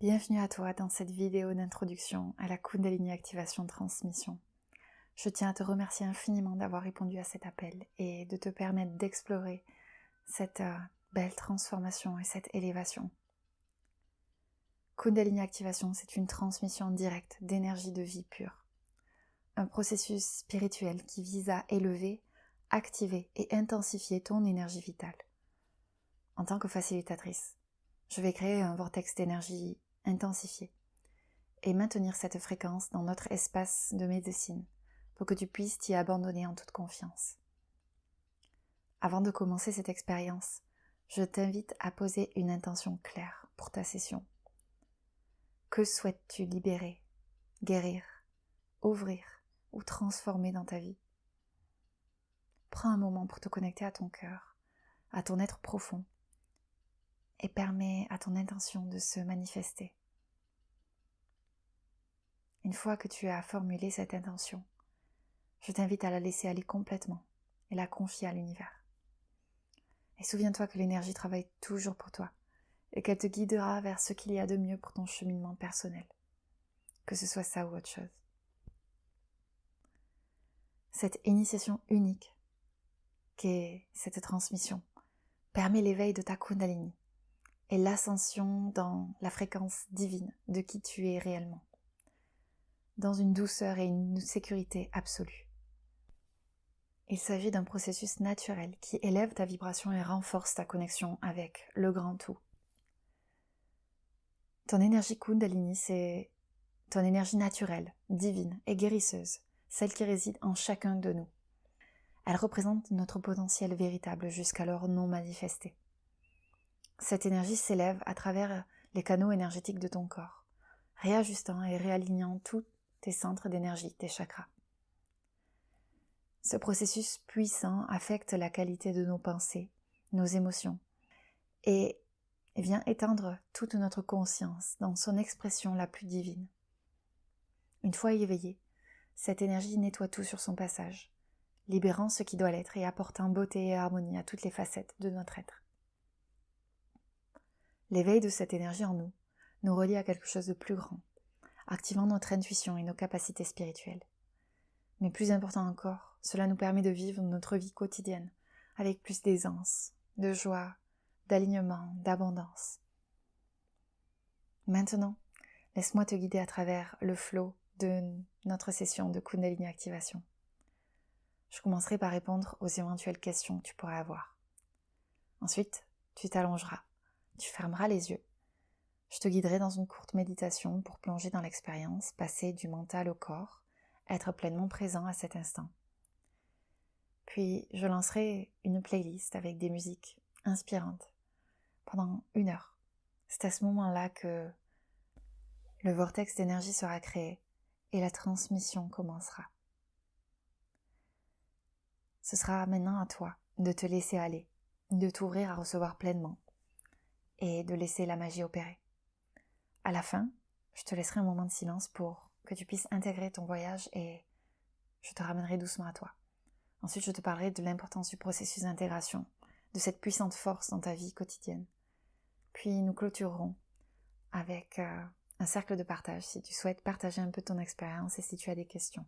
Bienvenue à toi dans cette vidéo d'introduction à la Kundalini Activation Transmission. Je tiens à te remercier infiniment d'avoir répondu à cet appel et de te permettre d'explorer cette belle transformation et cette élévation. Kundalini Activation, c'est une transmission directe d'énergie de vie pure. Un processus spirituel qui vise à élever, activer et intensifier ton énergie vitale. En tant que facilitatrice, je vais créer un vortex d'énergie intensifié et maintenir cette fréquence dans notre espace de médecine pour que tu puisses t'y abandonner en toute confiance. Avant de commencer cette expérience, je t'invite à poser une intention claire pour ta session. Que souhaites-tu libérer, guérir, ouvrir ou transformer dans ta vie? Prends un moment pour te connecter à ton cœur, à ton être profond et permets à ton intention de se manifester. Une fois que tu as formulé cette intention, je t'invite à la laisser aller complètement et la confier à l'univers. Et souviens-toi que l'énergie travaille toujours pour toi et qu'elle te guidera vers ce qu'il y a de mieux pour ton cheminement personnel, que ce soit ça ou autre chose. Cette initiation unique qu'est cette transmission permet l'éveil de ta Kundalini et l'ascension dans la fréquence divine de qui tu es réellement, dans une douceur et une sécurité absolue. Il s'agit d'un processus naturel qui élève ta vibration et renforce ta connexion avec le grand tout. Ton énergie Kundalini, c'est ton énergie naturelle, divine et guérisseuse, celle qui réside en chacun de nous. Elle représente notre potentiel véritable jusqu'alors non manifesté. Cette énergie s'élève à travers les canaux énergétiques de ton corps, réajustant et réalignant tous tes centres d'énergie, tes chakras. Ce processus puissant affecte la qualité de nos pensées, nos émotions, et vient étendre toute notre conscience dans son expression la plus divine. Une fois éveillée, cette énergie nettoie tout sur son passage, libérant ce qui doit l'être et apportant beauté et harmonie à toutes les facettes de notre être. L'éveil de cette énergie en nous nous relie à quelque chose de plus grand, activant notre intuition et nos capacités spirituelles. Mais plus important encore, cela nous permet de vivre notre vie quotidienne avec plus d'aisance, de joie, d'alignement, d'abondance. Maintenant, laisse-moi te guider à travers le flot de notre session de Kundalini Activation. Je commencerai par répondre aux éventuelles questions que tu pourrais avoir. Ensuite, tu t'allongeras, tu fermeras les yeux. Je te guiderai dans une courte méditation pour plonger dans l'expérience, passer du mental au corps, être pleinement présent à cet instant. Puis, je lancerai une playlist avec des musiques inspirantes pendant 1 heure. C'est à ce moment-là que le vortex d'énergie sera créé et la transmission commencera. Ce sera maintenant à toi de te laisser aller, de t'ouvrir à recevoir pleinement et de laisser la magie opérer. À la fin, je te laisserai un moment de silence pour que tu puisses intégrer ton voyage et je te ramènerai doucement à toi. Ensuite, je te parlerai de l'importance du processus d'intégration, de cette puissante force dans ta vie quotidienne. Puis nous clôturerons avec un cercle de partage si tu souhaites partager un peu ton expérience et si tu as des questions.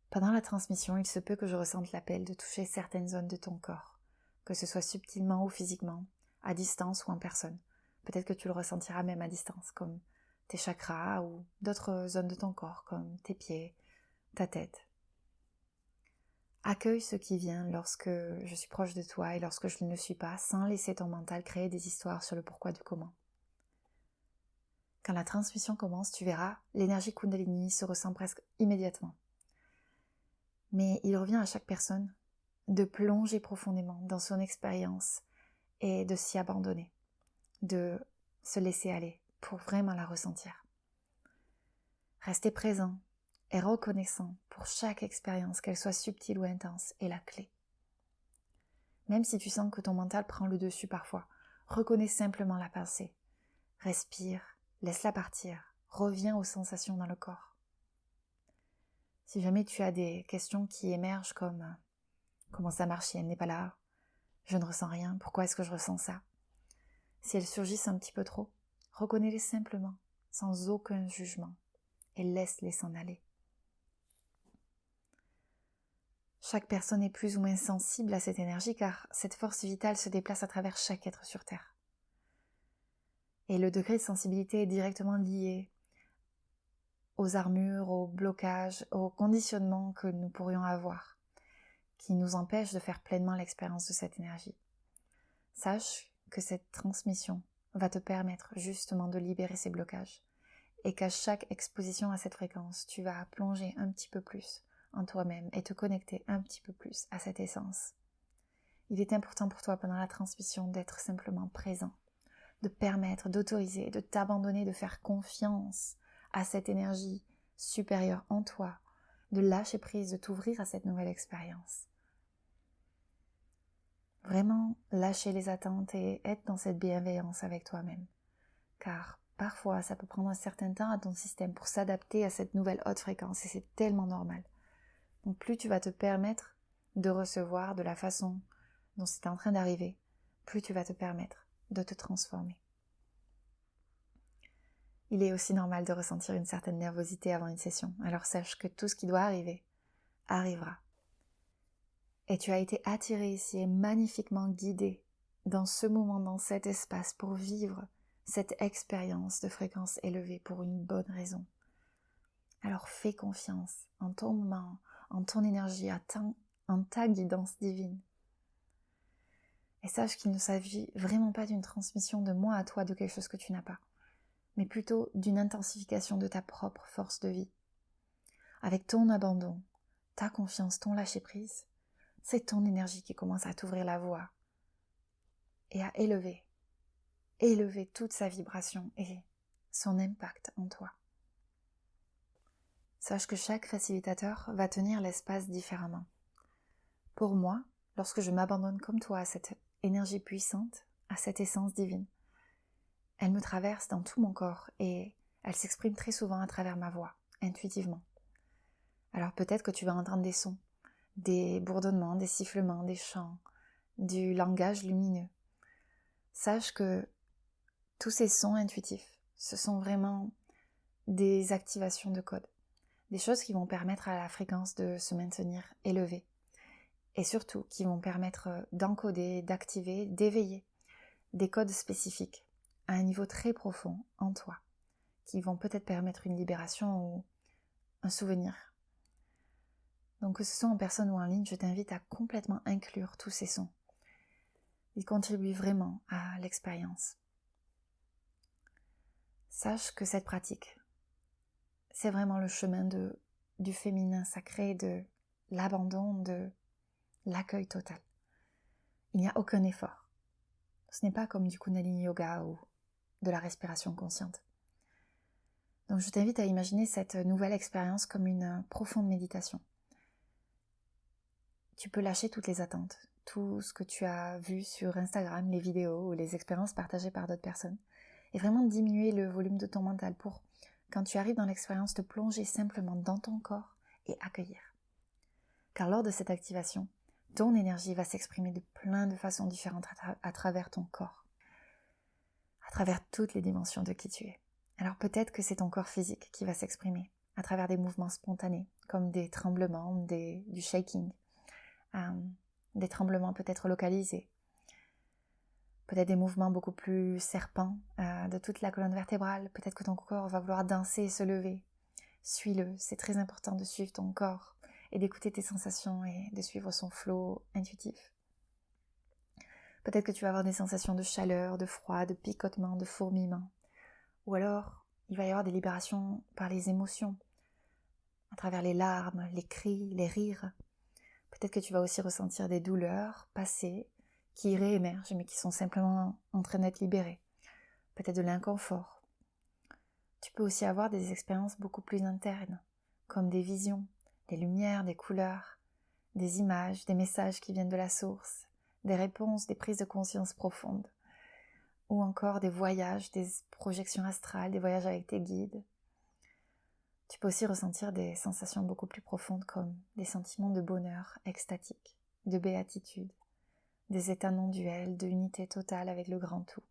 Pendant la transmission, il se peut que je ressente l'appel de toucher certaines zones de ton corps, que ce soit subtilement ou physiquement, à distance ou en personne. Peut-être que tu le ressentiras même à distance, comme tes chakras ou d'autres zones de ton corps, comme tes pieds, ta tête. Accueille ce qui vient lorsque je suis proche de toi et lorsque je ne le suis pas, sans laisser ton mental créer des histoires sur le pourquoi du comment. Quand la transmission commence, tu verras, l'énergie Kundalini se ressent presque immédiatement. Mais il revient à chaque personne de plonger profondément dans son expérience et de s'y abandonner, de se laisser aller pour vraiment la ressentir. Rester présent et reconnaissant pour chaque expérience, qu'elle soit subtile ou intense, est la clé. Même si tu sens que ton mental prend le dessus parfois, reconnais simplement la pensée. Respire, laisse-la partir, reviens aux sensations dans le corps. Si jamais tu as des questions qui émergent comme comment ça marche si elle n'est pas là, je ne ressens rien, pourquoi est-ce que je ressens ça? Si elles surgissent un petit peu trop, Reconnais-les simplement, sans aucun jugement, et laisse-les s'en aller. Chaque personne est plus ou moins sensible à cette énergie car cette force vitale se déplace à travers chaque être sur Terre. Et le degré de sensibilité est directement lié aux armures, aux blocages, aux conditionnements que nous pourrions avoir, qui nous empêchent de faire pleinement l'expérience de cette énergie. Sache que cette transmission va te permettre justement de libérer ces blocages et qu'à chaque exposition à cette fréquence, tu vas plonger un petit peu plus en toi-même et te connecter un petit peu plus à cette essence. Il est important pour toi pendant la transmission d'être simplement présent, de permettre, d'autoriser, de t'abandonner, de faire confiance à cette énergie supérieure en toi, de lâcher prise, de t'ouvrir à cette nouvelle expérience. Vraiment lâcher les attentes et être dans cette bienveillance avec toi-même. Car parfois, ça peut prendre un certain temps à ton système pour s'adapter à cette nouvelle haute fréquence et c'est tellement normal. Donc plus tu vas te permettre de recevoir de la façon dont c'est en train d'arriver, plus tu vas te permettre de te transformer. Il est aussi normal de ressentir une certaine nervosité avant une session, alors sache que tout ce qui doit arriver, arrivera. Et tu as été attiré ici et magnifiquement guidé dans ce moment, dans cet espace, pour vivre cette expérience de fréquence élevée pour une bonne raison. Alors fais confiance en ton moment, en ton énergie, en ta guidance divine. Et sache qu'il ne s'agit vraiment pas d'une transmission de moi à toi de quelque chose que tu n'as pas, mais plutôt d'une intensification de ta propre force de vie. Avec ton abandon, ta confiance, ton lâcher-prise, c'est ton énergie qui commence à t'ouvrir la voie et à élever toute sa vibration et son impact en toi. Sache que chaque facilitateur va tenir l'espace différemment. Pour moi, lorsque je m'abandonne comme toi à cette énergie puissante, à cette essence divine, elle me traverse dans tout mon corps et elle s'exprime très souvent à travers ma voix, intuitivement. Alors peut-être que tu vas entendre des sons, des bourdonnements, des sifflements, des chants, du langage lumineux. Sache que tous ces sons intuitifs, ce sont vraiment des activations de code, des choses qui vont permettre à la fréquence de se maintenir élevée et surtout qui vont permettre d'encoder, d'activer, d'éveiller des codes spécifiques à un niveau très profond en toi, qui vont peut-être permettre une libération ou un souvenir. Donc que ce soit en personne ou en ligne, je t'invite à complètement inclure tous ces sons. Ils contribuent vraiment à l'expérience. Sache que cette pratique, c'est vraiment le chemin du féminin sacré, de l'abandon, de l'accueil total. Il n'y a aucun effort. Ce n'est pas comme du Kundalini Yoga ou de la respiration consciente. Donc je t'invite à imaginer cette nouvelle expérience comme une profonde méditation. Tu peux lâcher toutes les attentes, tout ce que tu as vu sur Instagram, les vidéos ou les expériences partagées par d'autres personnes, et vraiment diminuer le volume de ton mental pour, quand tu arrives dans l'expérience, te plonger simplement dans ton corps et accueillir. Car lors de cette activation, ton énergie va s'exprimer de plein de façons différentes à travers ton corps, à travers toutes les dimensions de qui tu es. Alors peut-être que c'est ton corps physique qui va s'exprimer à travers des mouvements spontanés, comme des tremblements, du shaking, des tremblements peut-être localisés, peut-être des mouvements beaucoup plus serpents de toute la colonne vertébrale. Peut-être que ton corps va vouloir danser et se lever. Suis-le, c'est très important de suivre ton corps et d'écouter tes sensations et de suivre son flot intuitif. Peut-être que tu vas avoir des sensations de chaleur, de froid, de picotement, de fourmillement. Ou alors, il va y avoir des libérations par les émotions, à travers les larmes, les cris, les rires. Peut-être que tu vas aussi ressentir des douleurs passées qui réémergent mais qui sont simplement en train d'être libérées. Peut-être de l'inconfort. Tu peux aussi avoir des expériences beaucoup plus internes, comme des visions, des lumières, des couleurs, des images, des messages qui viennent de la source, des réponses, des prises de conscience profondes, ou encore des voyages, des projections astrales, des voyages avec tes guides. Tu peux aussi ressentir des sensations beaucoup plus profondes comme des sentiments de bonheur extatique, de béatitude, des états non duels, de unité totale avec le grand tout.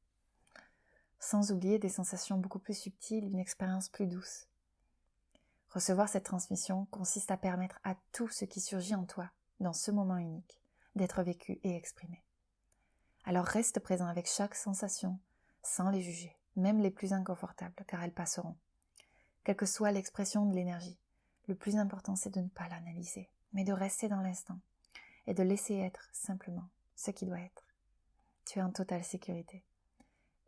sans oublier des sensations beaucoup plus subtiles, une expérience plus douce. Recevoir cette transmission consiste à permettre à tout ce qui surgit en toi, dans ce moment unique, d'être vécu et exprimé. Alors reste présent avec chaque sensation, sans les juger, même les plus inconfortables, car elles passeront. Quelle que soit l'expression de l'énergie, le plus important c'est de ne pas l'analyser, mais de rester dans l'instant et de laisser être simplement ce qui doit être. Tu es en totale sécurité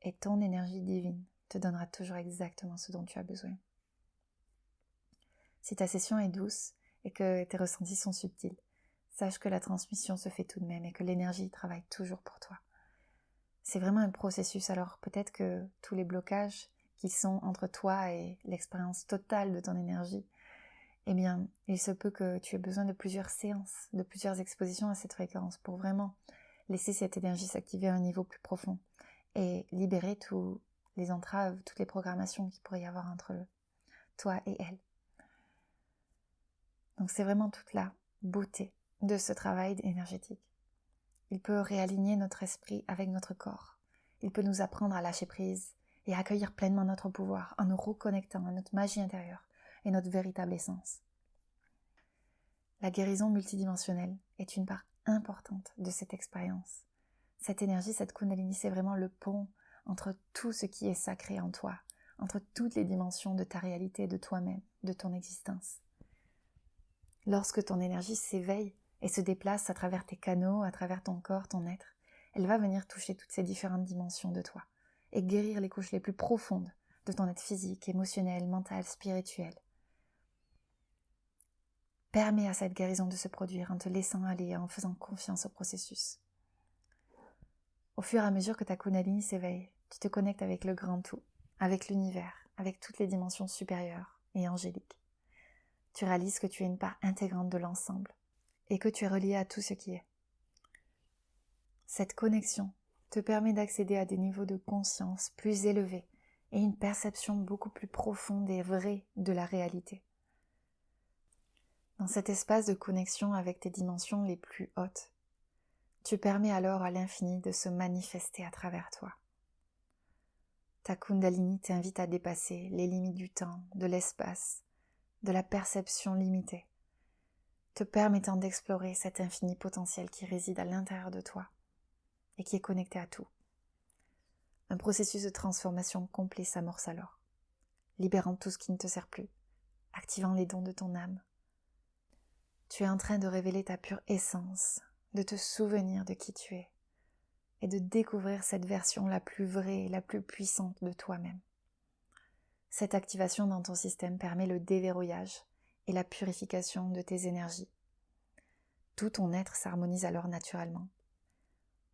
et ton énergie divine te donnera toujours exactement ce dont tu as besoin. Si ta session est douce et que tes ressentis sont subtils, sache que la transmission se fait tout de même et que l'énergie travaille toujours pour toi. C'est vraiment un processus, alors peut-être que tous les blocages qui sont entre toi et l'expérience totale de ton énergie, eh bien, il se peut que tu aies besoin de plusieurs séances, de plusieurs expositions à cette fréquence pour vraiment laisser cette énergie s'activer à un niveau plus profond et libérer tous les entraves, toutes les programmations qu'il pourrait y avoir entre toi et elle. Donc c'est vraiment toute la beauté de ce travail énergétique. Il peut réaligner notre esprit avec notre corps. Il peut nous apprendre à lâcher prise et à accueillir pleinement notre pouvoir en nous reconnectant à notre magie intérieure et notre véritable essence. La guérison multidimensionnelle est une part importante de cette expérience. Cette énergie, cette Kundalini, c'est vraiment le pont entre tout ce qui est sacré en toi, entre toutes les dimensions de ta réalité, de toi-même, de ton existence. Lorsque ton énergie s'éveille et se déplace à travers tes canaux, à travers ton corps, ton être, elle va venir toucher toutes ces différentes dimensions de toi et guérir les couches les plus profondes de ton être physique, émotionnel, mental, spirituel. Permets à cette guérison de se produire en te laissant aller et en faisant confiance au processus. Au fur et à mesure que ta Kundalini s'éveille, tu te connectes avec le grand tout, avec l'univers, avec toutes les dimensions supérieures et angéliques. Tu réalises que tu es une part intégrante de l'ensemble et que tu es relié à tout ce qui est. Cette connexion te permet d'accéder à des niveaux de conscience plus élevés et une perception beaucoup plus profonde et vraie de la réalité. Dans cet espace de connexion avec tes dimensions les plus hautes, tu permets alors à l'infini de se manifester à travers toi. Ta Kundalini t'invite à dépasser les limites du temps, de l'espace, de la perception limitée, te permettant d'explorer cet infini potentiel qui réside à l'intérieur de toi et qui est connecté à tout. Un processus de transformation complet s'amorce alors, libérant tout ce qui ne te sert plus, activant les dons de ton âme. Tu es en train de révéler ta pure essence, de te souvenir de qui tu es et de découvrir cette version la plus vraie et la plus puissante de toi-même. Cette activation dans ton système permet le déverrouillage et la purification de tes énergies. Tout ton être s'harmonise alors naturellement.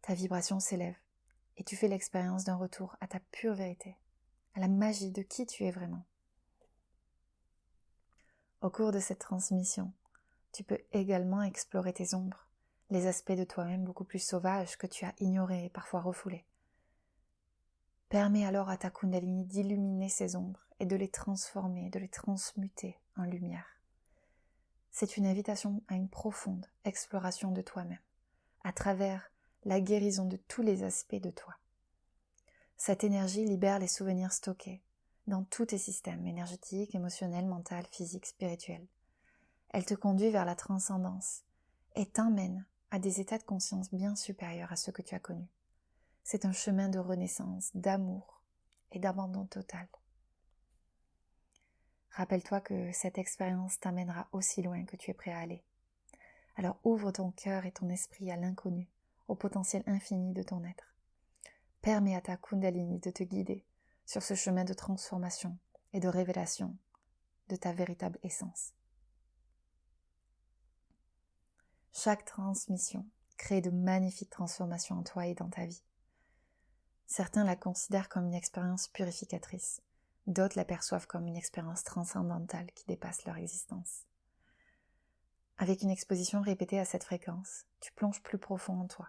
Ta vibration s'élève et tu fais l'expérience d'un retour à ta pure vérité, à la magie de qui tu es vraiment. Au cours de cette transmission, tu peux également explorer tes ombres, les aspects de toi-même beaucoup plus sauvages que tu as ignorés et parfois refoulés. Permets alors à ta Kundalini d'illuminer ces ombres et de les transformer, de les transmuter en lumière. C'est une invitation à une profonde exploration de toi-même, à travers la guérison de tous les aspects de toi. Cette énergie libère les souvenirs stockés dans tous tes systèmes énergétiques, émotionnels, mental, physique, spirituel. Elle te conduit vers la transcendance et t'emmène à des états de conscience bien supérieurs à ceux que tu as connus. C'est un chemin de renaissance, d'amour et d'abandon total. Rappelle-toi que cette expérience t'amènera aussi loin que tu es prêt à aller. Alors ouvre ton cœur et ton esprit à l'inconnu, au potentiel infini de ton être. Permets à ta Kundalini de te guider sur ce chemin de transformation et de révélation de ta véritable essence. Chaque transmission crée de magnifiques transformations en toi et dans ta vie. Certains la considèrent comme une expérience purificatrice, d'autres la perçoivent comme une expérience transcendantale qui dépasse leur existence. Avec une exposition répétée à cette fréquence, tu plonges plus profond en toi.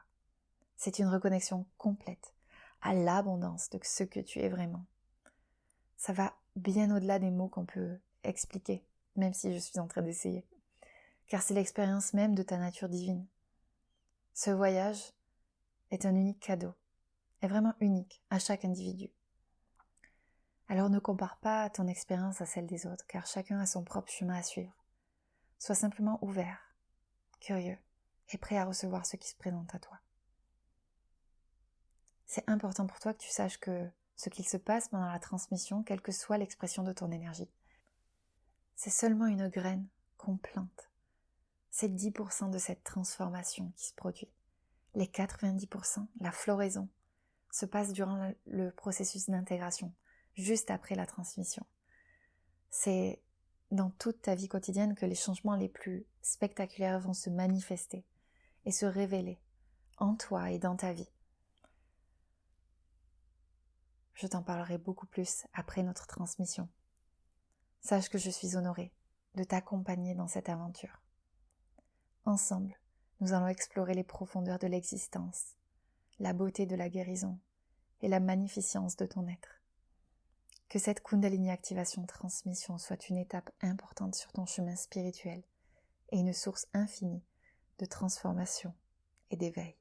C'est une reconnexion complète à l'abondance de ce que tu es vraiment. Ça va bien au-delà des mots qu'on peut expliquer, même si je suis en train d'essayer. Car c'est l'expérience même de ta nature divine. Ce voyage est un unique cadeau, est vraiment unique à chaque individu. Alors ne compare pas ton expérience à celle des autres, car chacun a son propre chemin à suivre. Sois simplement ouvert, curieux et prêt à recevoir ce qui se présente à toi. C'est important pour toi que tu saches que ce qu'il se passe pendant la transmission, quelle que soit l'expression de ton énergie, c'est seulement une graine qu'on plante. C'est 10% de cette transformation qui se produit. Les 90%, la floraison, se passe durant le processus d'intégration, juste après la transmission. C'est dans toute ta vie quotidienne que les changements les plus spectaculaires vont se manifester et se révéler en toi et dans ta vie. Je t'en parlerai beaucoup plus après notre transmission. Sache que je suis honorée de t'accompagner dans cette aventure. Ensemble, nous allons explorer les profondeurs de l'existence, la beauté de la guérison et la magnificence de ton être. Que cette Kundalini Activation Transmission soit une étape importante sur ton chemin spirituel et une source infinie de transformation et d'éveil.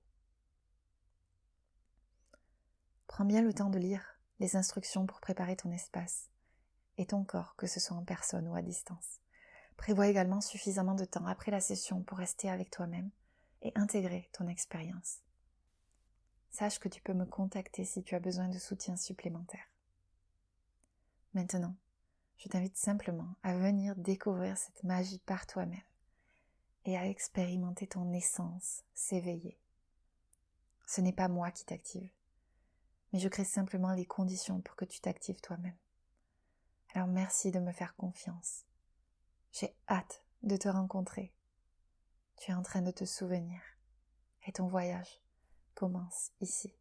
Prends bien le temps de lire les instructions pour préparer ton espace et ton corps, que ce soit en personne ou à distance. Prévois également suffisamment de temps après la session pour rester avec toi-même et intégrer ton expérience. Sache que tu peux me contacter si tu as besoin de soutien supplémentaire. Maintenant, je t'invite simplement à venir découvrir cette magie par toi-même et à expérimenter ton essence s'éveiller. Ce n'est pas moi qui t'active, mais je crée simplement les conditions pour que tu t'actives toi-même. Alors merci de me faire confiance. J'ai hâte de te rencontrer. Tu es en train de te souvenir et ton voyage commence ici.